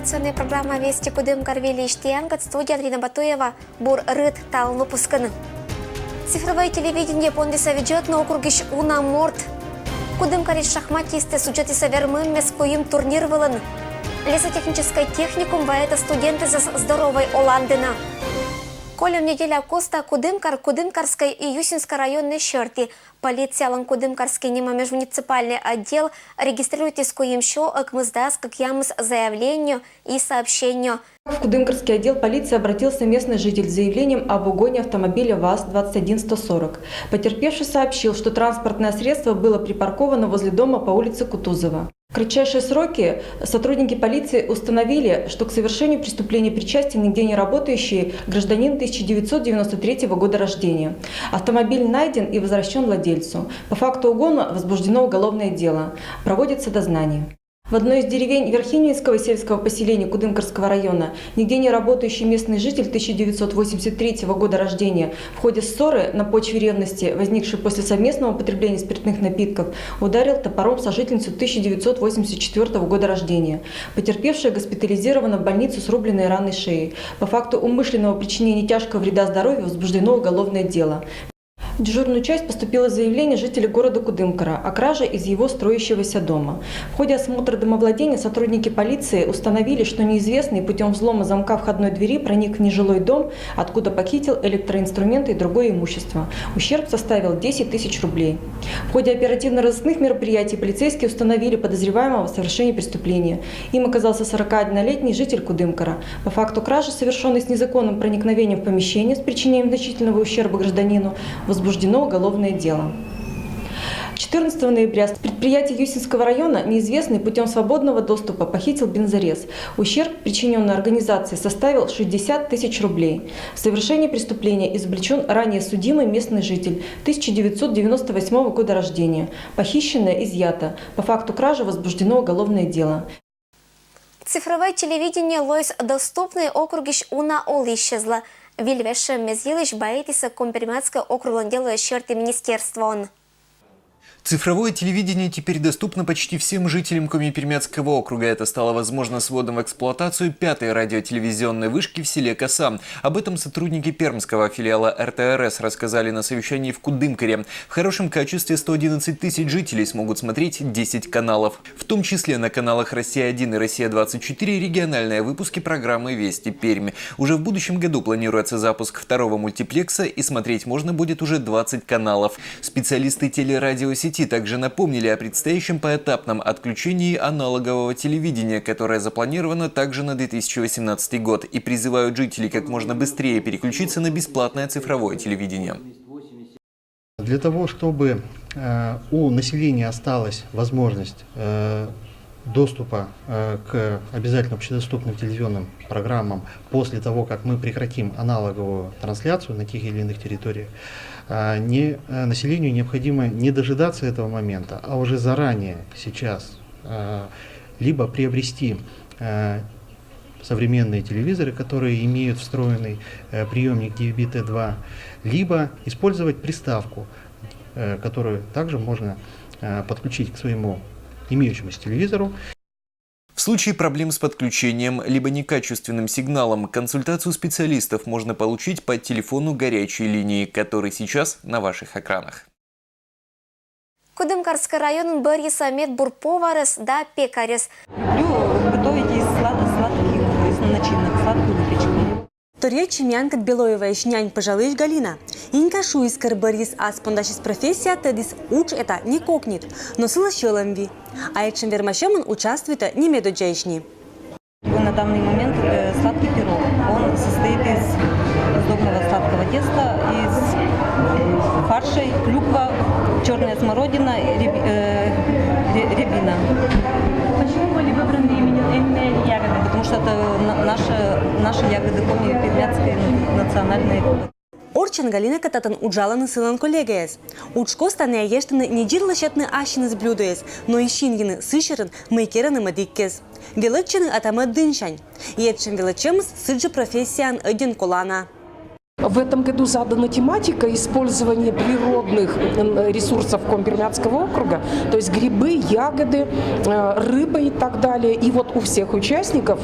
информационная программа «Вести Кудымкар» Велиштиангат, студия Андрина Батуева, Бур Рыд Тал выпусканы. Цифровое телевидение пондиса ведет на округиш Уна Морд. Кудымкариш шахматисты суджети савермын мескуим турнир вылын. Лесотехнический техникум ваэта студенты за здоровой Оландына. Колем неделя Коста Кудымкар, Кудымкарской и Юсинской районной черти. Полиция Кудымкарский межмуниципальный отдел регистрирует искуем шо акмыздас как ямс заявлению и сообщению. В Кудымкарский отдел полиции обратился местный житель с заявлением об угоне автомобиля ВАЗ-21140. Потерпевший сообщил, что транспортное средство было припарковано возле дома по улице Кутузова. В кратчайшие сроки сотрудники полиции установили, что к совершению преступления причастен нигде не работающий гражданин 1993 года рождения. Автомобиль найден и возвращен владельцу. По факту угона возбуждено уголовное дело. Проводится дознание. В одной из деревень Верхининского сельского поселения Кудымкарского района нигде не работающий местный житель 1983 года рождения в ходе ссоры на почве ревности, возникшей после совместного употребления спиртных напитков, ударил топором сожительницу 1984 года рождения. Потерпевшая госпитализирована в больницу с рубленной раной шеи. По факту умышленного причинения тяжкого вреда здоровью возбуждено уголовное дело. В дежурную часть поступило заявление жителей города Кудымкара о краже из его строящегося дома. В ходе осмотра домовладения сотрудники полиции установили, что неизвестный путем взлома замка входной двери проник в нежилой дом, откуда похитил электроинструменты и другое имущество. Ущерб составил 10 тысяч рублей. В ходе оперативно-розыскных мероприятий полицейские установили подозреваемого в совершении преступления. Им оказался 41-летний житель Кудымкара. По факту кражи, совершенной с незаконным проникновением в помещение с причинением значительного ущерба гражданину, возбуждено уголовное дело. 14 ноября с предприятия Юсинского района неизвестный путем свободного доступа похитил бензорез. Ущерб, причиненный организации, составил 60 тысяч рублей. В совершении преступления извлечен ранее судимый местный житель 1998 года рождения. Похищенное изъято. По факту кражи возбуждено уголовное дело. Цифровое телевидение лоис доступный округиш Уна Ол исчезла. Вильвешем мезилыш боитися комприматское округлон делает черты министерства. Цифровое телевидение теперь доступно почти всем жителям Коми-Пермяцкого округа. Это стало возможно с вводом в эксплуатацию 5-й радиотелевизионной вышки в селе Коса. Об этом сотрудники пермского филиала РТРС рассказали на совещании в Кудымкаре. В хорошем качестве 111 тысяч жителей смогут смотреть 10 каналов. В том числе на каналах «Россия-1» и «Россия-24» региональные выпуски программы «Вести Пермь». Уже в будущем году планируется запуск второго мультиплекса, и смотреть можно будет уже 20 каналов. Специалисты телерадиосети также напомнили о предстоящем поэтапном отключении аналогового телевидения, которое запланировано также на 2018 год, и призывают жителей как можно быстрее переключиться на бесплатное цифровое телевидение. Для того, чтобы у населения осталась возможность доступа к обязательно общедоступным телевизионным программам после того, как мы прекратим аналоговую трансляцию на тех или иных территориях, населению необходимо не дожидаться этого момента, а уже заранее сейчас либо приобрести современные телевизоры, которые имеют встроенный приемник DVB-T2, либо использовать приставку, которую также можно подключить к своему имеющемуся телевизору. В случае проблем с подключением либо некачественным сигналом, консультацию специалистов можно получить по телефону горячей линии, который сейчас на ваших экранах. Кудымкарский район Бориса Медбурповарес да пекарес. Люблю готовить из сладких, из начинок, сладкую выпечку. Торечи мянкат Белоева ишнянь пожалуешь Галина. Инка шуискар Борис аспондашис профессия тедис уч это не кокнет, но слышаломви. А этим вермашемон участвует не медоджейшни. На данный момент сладкий пирог. Он состоит из сдобного сладкого теста, из фарша, клюква, черная смородина, рябина. Почему были выбраны именно ягоды? Потому что это наши ягоды Коми-Пермяцкой национальные. Орчен Галина кататан уджаланы сылан коллегаес. Учко стане ештаны не джирлашетны ашины сблюдоес, но и шингины сышерын мейкераны мадиккес. Величины атамы дыншань. Едшим величемс сыджи профессиян один колана. В этом году задана тематика использования природных ресурсов Коми-Пермяцкого округа, то есть грибы, ягоды, рыба и так далее. И вот у всех участников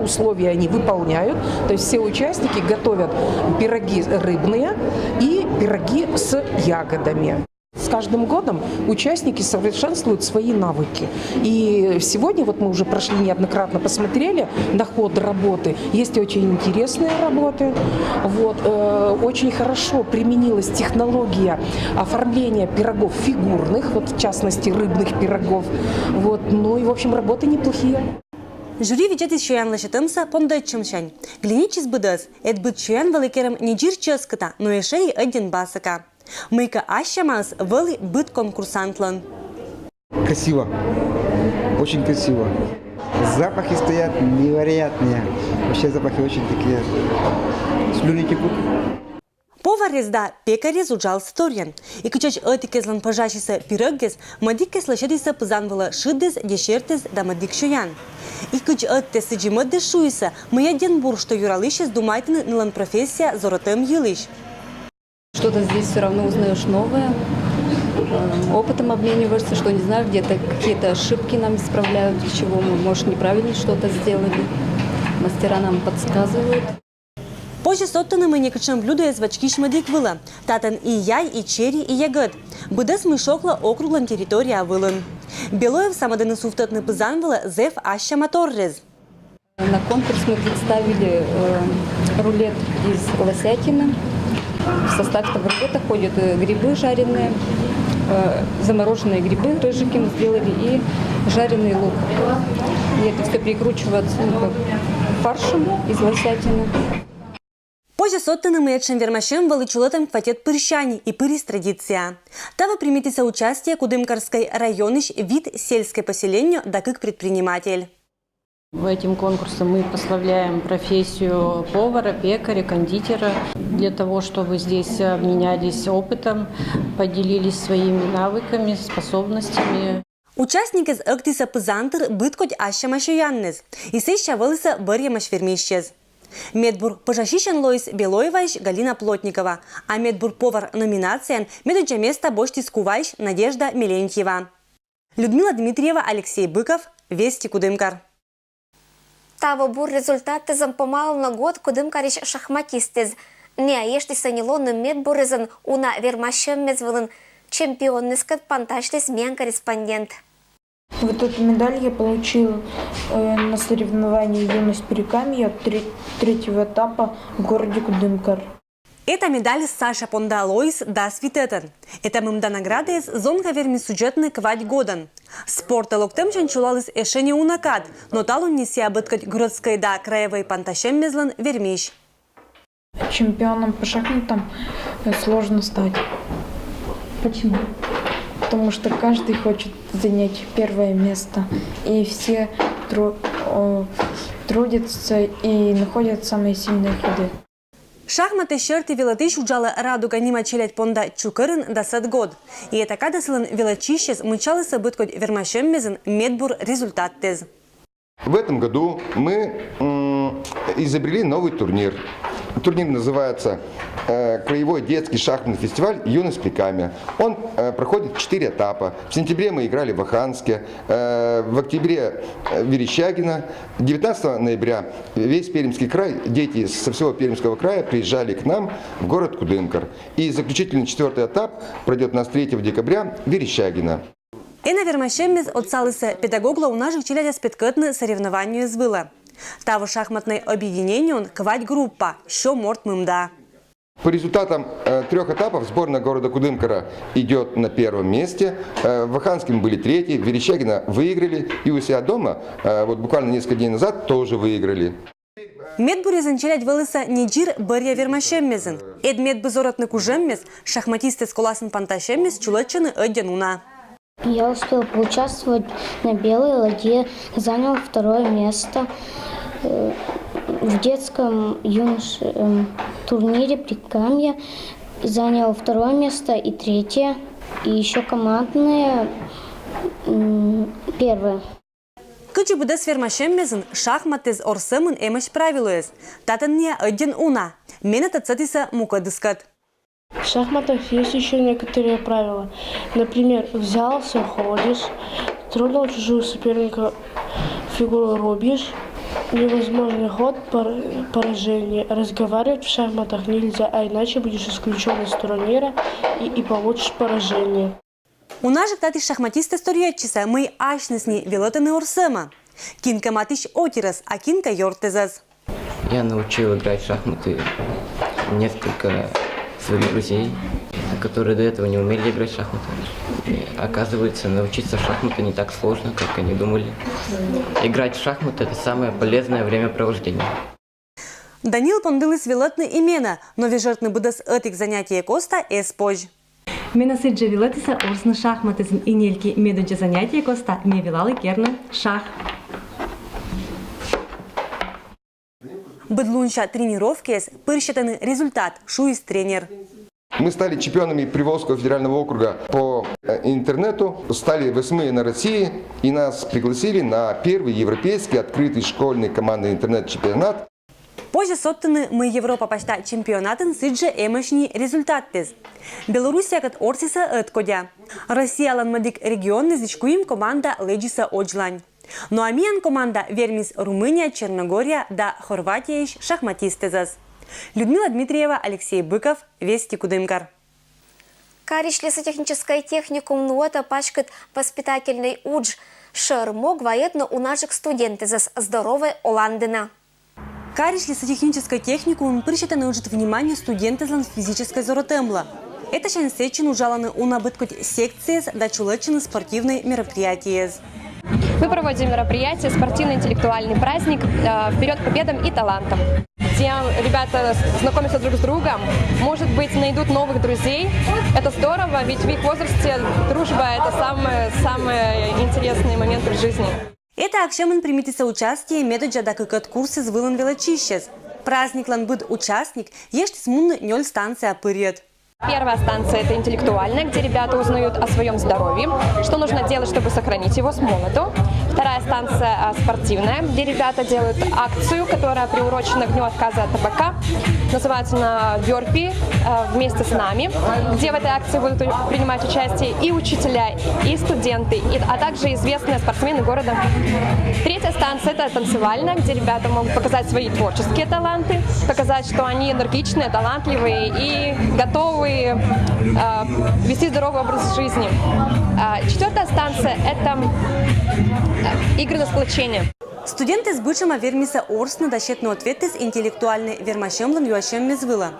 условия они выполняют, то есть все участники готовят пироги рыбные и пироги с ягодами. С каждым годом участники совершенствуют свои навыки. И сегодня мы уже прошли неоднократно, посмотрели на ход работы. Есть очень интересные работы. Очень хорошо применилась технология оформления пирогов фигурных, в частности рыбных пирогов. Ну и в общем работы неплохие. Жюри виджети шоянлашытымса пондойчымшань. Глиничис быдыз, эдбыт шоян великерем не жир ческата, но еще и один басака. Мыка Ащамас вели быт конкурсантлан. Красиво, очень красиво. Запахи стоят невероятные. Вообще запахи очень такие, слюни текут. Повар резда пекари зуджал сторьян. И кучач этикезлан пожащиса пироггес, мадиккес лошадиса пызанвала шиддес, дешертес да мадик шоян. И куч эттес сиджимат дешуиса, мы один бур, что юралищес думайтен нилан профессия зоротем елищ. Что-то здесь все равно узнаешь новое, опытом обмениваешься, что не знаю, где-то какие-то ошибки нам исправляют, из чего мы, может, неправильно что-то сделали. Мастера нам подсказывают. Позже соттаны мы некачным блюдо из вачки шмадик вылы. Татан и яй, и черри, и ягод. Быдес мы шокла округлан территория вылын. Белоев самоданы суфтатны пызан вылы зев аща моторрез. На конкурс мы представили рулет из лосятины. В состав этого рулета ходят грибы жареные, замороженные грибы, рыжики мы сделали и жареный лук. И это все перекручивается фаршем из лосятины. Позже соттаны мы ячен вермашем величулетом квартет пырщани и пырис традиция. Тава примитиса участие Кудымкарской районыш вид сельское поселение да как предприниматель. Этим конкурсом мы прославляем профессию повара, пекаря, кондитера, для того, чтобы здесь обменялись опытом, поделились своими навыками, способностями. Участники з актиса пызантыр быткоть ащамашуяннез, и сыща вылыса бырьямаш вермищез. Медбур пожащищен Лоис Белоевайш Галина Плотникова, а медбур повар номинациям медуча место Боштис Кувайш Надежда Мелентьева. Людмила Дмитриева, Алексей Быков, Вести Кудымкар. Таво бур результатызым помал на год Кудымкариш шахматистез. Не аешти санилонным медбурызын уна вермашем мезвылын чемпионныскат панташлис мен корреспондент. Вот эту медаль я получила на соревновании «Юность Перекамья» третьего этапа в городе Кудымкар. Эта медаль Саша Понда Лоис да свитетен. Это мымда награды из зонка верми сюжетный квать годан. Спорта локтем чанчулалыс эше не унакад, но талун неси обыткать городской да краевой панташем мезлан вермищ. Чемпионом по шахматам сложно стать. Почему? Потому что каждый хочет занять первое место. И все трудятся и находят самые сильные ходы. Шахматы шерти велатыш уджала радуга нима челять понда чукырын да сад год. И это когда сылын велачищес мычалы событкоть вермашем мезен медбур результат тез. В этом году мы изобрели новый турнир. Турнир называется «Краевой детский шахматный фестиваль «Юность Прикамья». Он проходит 4 этапа. В сентябре мы играли в Аханске, в октябре Верещагино, 19 ноября весь Пермский край, дети со всего Пермского края приезжали к нам в город Кудымкар. И заключительный 4-й этап пройдет у нас 3 декабря в Верещагино. И на вермашемез от салыса педагогла у наших челядя спеткатны соревнованию звыла. Таво шахматное объединение он квать группа, що морт мымда. По результатам 3 этапов сборная города Кудымкара идет на 1-м месте. В Аханске мы были 3-й, в Верещагино выиграли. И у себя дома, вот буквально несколько дней назад, тоже выиграли. Медбурезен челядь вылыса неджир бырья вермашеммезен. Эд медбызоротны кужеммез, шахматисты с коласын панташеммез чулетчаны одянуна. Я успел поучаствовать на белой ладье, занял 2-е место в детском турнире Прикамья, занял 2-е место и 3-е, и еще командные 1-е. Кычы буде свермашеммезін шахматыз орсымын эмеш правилуез. Татынне один уна. Мен это цатиса мукадыскат. В шахматах есть еще некоторые правила. Например, взялся, ходишь, тронул чужую соперника, фигуру рубишь. Невозможный ход, поражение. Разговаривать в шахматах нельзя, а иначе будешь исключен из турнира и получишь поражение. У наших татиш шахматиста сториятчиса мы ашнесни велотаны орсыма. Кинка матиш отирас, а кинка йортезас. Я научил играть в шахматы несколько своих друзей, которые до этого не умели играть в шахматы. И, оказывается, научиться в шахматы не так сложно, как они думали. Играть в шахматы – это самое полезное времяпровождение. Данил пондылыс велотны имена, но вежертны будас этих занятий коста эспож. Мена сыджа велотиса орсны шахматызын инельки медунча занятия коста ме велалы керны шах. Быдлунча тренировки пырщатаны результат шуис тренер. Мы стали чемпионами Приволжского федерального округа по интернету, стали 8 на России, и нас пригласили на первый европейский открытый школьный командный интернет-чемпионат. Позже соттаны мы Европа почта чемпионатын сыджа эмошни результаттез. Белоруссия кат орсиса эткодя. Россия ланмадик регионный зичкуим команда леджиса оджлань. Ну а миян команда вермис Румыния, Черногория да Хорватия шахматистезас. Людмила Дмитриева, Алексей Быков, Вести Кудымкар. Карич лесотехническая техникум нуота пачкает воспитательный удж. Шермог военно у наших студенты за здоровой Оландина. Карич лесотехнической техникум причитаны учит внимание студенты за физической зоротемла. Это шансечин ужаланы у набыткот секции да чулечины спортивные мероприятия. Мы проводим мероприятие «Спортивно-интеллектуальный праздник. Вперед к победам и талантам», где ребята знакомятся друг с другом, может быть, найдут новых друзей. Это здорово, ведь в их возрасте дружба – это самые интересные моменты в жизни. Это акшемен примитится участие медоджа да кыкат курсы с вылан велочищес. Праздник ланбыд участник, ешьте смунны нёль станция пырет. Первая станция – это интеллектуальная, где ребята узнают о своем здоровье, что нужно делать, чтобы сохранить его с молоду. Вторая станция – спортивная, где ребята делают акцию, которая приурочена к дню отказа от табака. Называется она «Бёрпи» вместе с нами, где в этой акции будут принимать участие и учителя, и студенты, а также известные спортсмены города. Третья станция – это танцевальная, где ребята могут показать свои творческие таланты, показать, что они энергичные, талантливые и готовы вести здоровый образ жизни. Четвертая станция – это игры на сплочение. Студенты с бычема вермиса орсны дощетный ответ из интеллектуальной вермашемлан юашем мезвыла.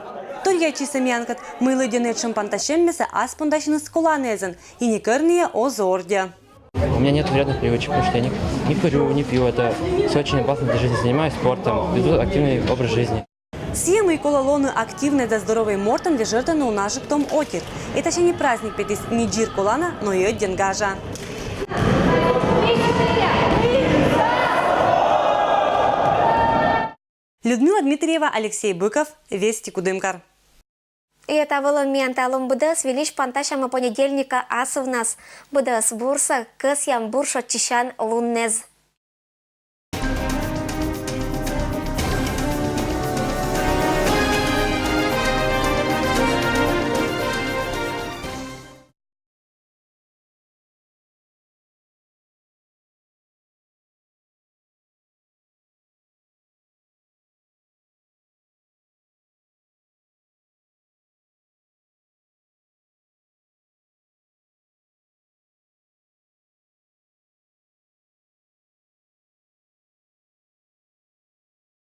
Торьячи самянкат мылы денечем панташеммеса аспондащины скуланезен и некерные озордя. У меня нет вредных привычек, потому что я не курю, не пью. Это все очень опасно для жизни. Занимаюсь спортом, веду активный образ жизни. Сиемы и кололоны активны да здоровый мортом лежертаны у наших том отир. Это ще не праздник петис не джир кулана, но и от денгажа. Людмила Дмитриева, Алексей Быков, Вести Кудымкар. И это было менталом БДС велич панташама понедельника асу в нас. БДС бурса, кыс ям буршо чищан луннез.